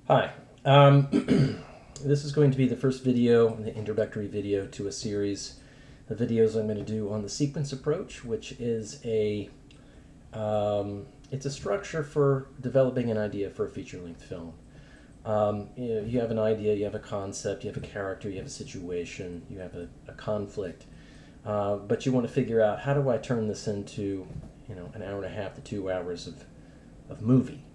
Hi. This is going to be the first video, the introductory video to a series of videos I'm going to do on the sequence approach, which is it's a structure for developing an idea for a feature-length film. You have an idea, you have a concept, you have a character, you have a situation, you have a conflict, but you want to figure out, how do I turn this into, an hour and a half to 2 hours of movie?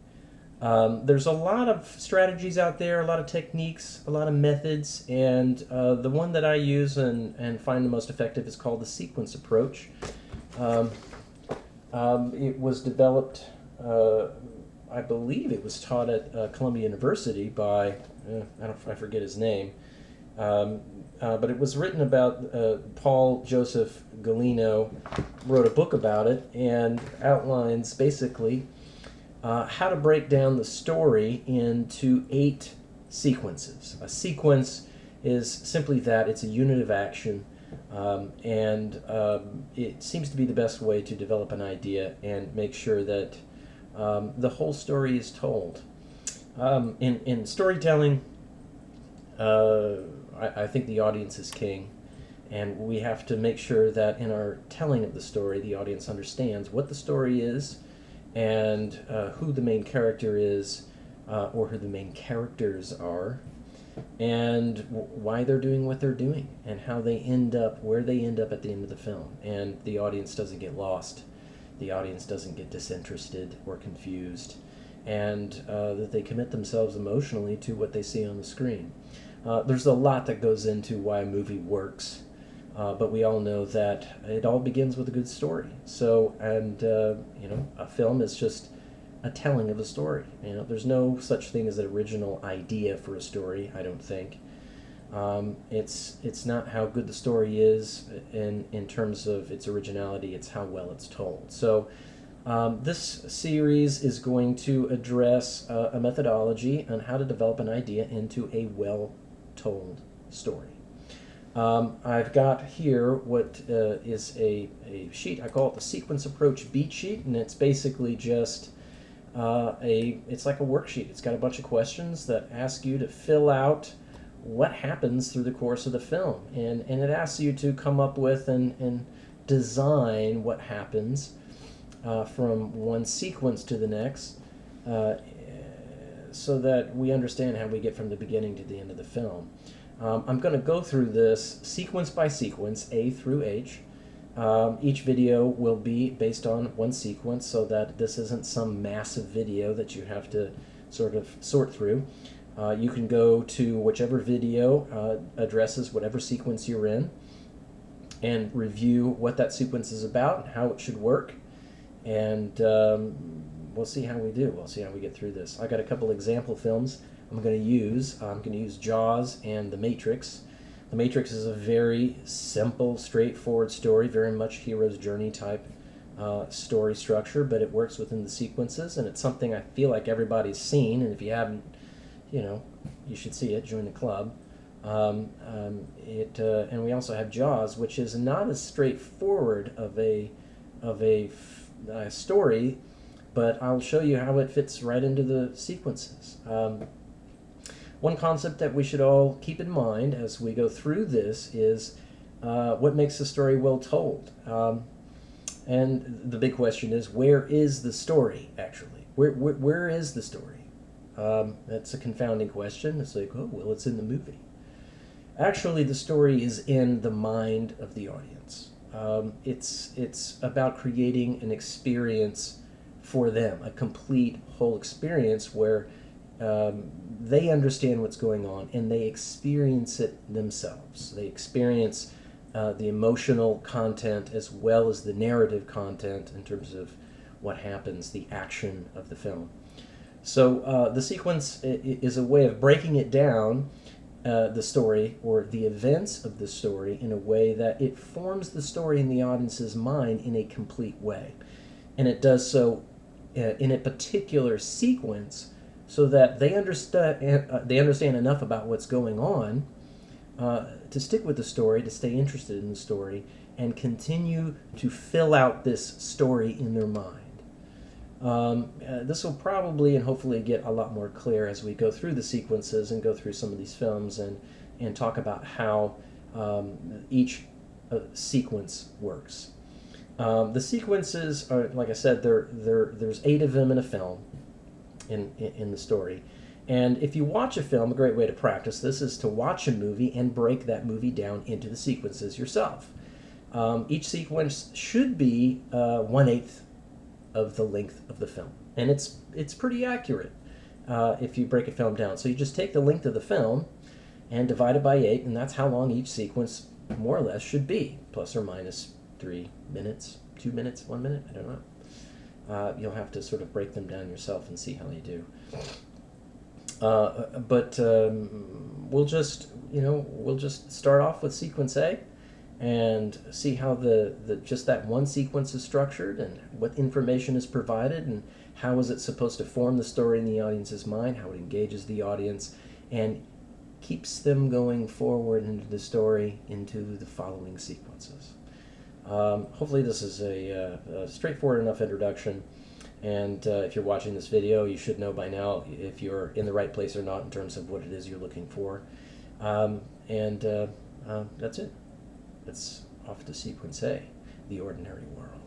There's a lot of strategies out there, a lot of techniques, a lot of methods, and the one that I use and find the most effective is called the sequence approach. It was developed, I believe it was taught at Columbia University by, I forget his name, but it was written about, Paul Joseph Galino wrote a book about it and outlines basically how to break down the story into 8 sequences. A sequence is simply that, it's a unit of action, and it seems to be the best way to develop an idea and make sure that the whole story is told. In storytelling, I think the audience is king, and we have to make sure that in our telling of the story, the audience understands what the story is, and who the main character is, or who the main characters are, and why they're doing what they're doing, and how they end up, where they end up at the end of the film. And the audience doesn't get lost, the audience doesn't get disinterested or confused, and that they commit themselves emotionally to what they see on the screen. There's a lot that goes into why a movie works. But we all know that it all begins with a good story. So, and a film is just a telling of a story. There's no such thing as an original idea for a story, I don't think. It's not how good the story is in terms of its originality, it's how well it's told. So, this series is going to address a methodology on how to develop an idea into a well-told story. I've got here what is a sheet. I call it the sequence approach beat sheet, and it's basically just it's like a worksheet. It's got a bunch of questions that ask you to fill out what happens through the course of the film, and it asks you to come up with and design what happens from one sequence to the next, so that we understand how we get from the beginning to the end of the film. I'm going to go through this sequence by sequence, A through H. Each video will be based on one sequence, so that this isn't some massive video that you have to sort of sort through. You can go to whichever video addresses whatever sequence you're in and review what that sequence is about and how it should work. And we'll see how we do. We'll see how we get through this. I got a couple example films I'm going to use Jaws and The Matrix. The Matrix is a very simple, straightforward story, very much hero's journey type story structure, but it works within the sequences, and it's something I feel like everybody's seen, and if you haven't, you should see it, join the club. And we also have Jaws, which is not as straightforward of a story, but I'll show you how it fits right into the sequences. One concept that we should all keep in mind as we go through this is what makes a story well told. And the big question is, where is the story, actually? Where is the story? That's a confounding question. It's like, oh, well, it's in the movie. Actually, the story is in the mind of the audience. It's about creating an experience for them, a complete whole experience where they understand what's going on and they experience it themselves. They experience the emotional content as well as the narrative content in terms of what happens, the action of the film. So the sequence is a way of breaking it down, the story or the events of the story, in a way that it forms the story in the audience's mind in a complete way. And it does so in a particular sequence, so that they understand enough about what's going on to stick with the story, to stay interested in the story, and continue to fill out this story in their mind. This will probably and hopefully get a lot more clear as we go through the sequences and go through some of these films and talk about how each sequence works. The sequences are, like I said, there's 8 of them in a film in the story. And if you watch a film, a great way to practice this is to watch a movie and break that movie down into the sequences yourself. Each sequence should be 1/8 of the length of the film, and it's pretty accurate if you break a film down. So you just take the length of the film and divide it by 8, and that's how long each sequence more or less should be, plus or minus 3 minutes, 2 minutes, 1 minute, I don't know. You'll have to sort of break them down yourself and see how you do. But we'll just start off with sequence A and see how just that one sequence is structured and what information is provided and how is it supposed to form the story in the audience's mind, how it engages the audience and keeps them going forward into the story into the following sequences. Hopefully this is a straightforward enough introduction. And if you're watching this video, you should know by now if you're in the right place or not in terms of what it is you're looking for. That's it. It's off to sequence A, the ordinary world.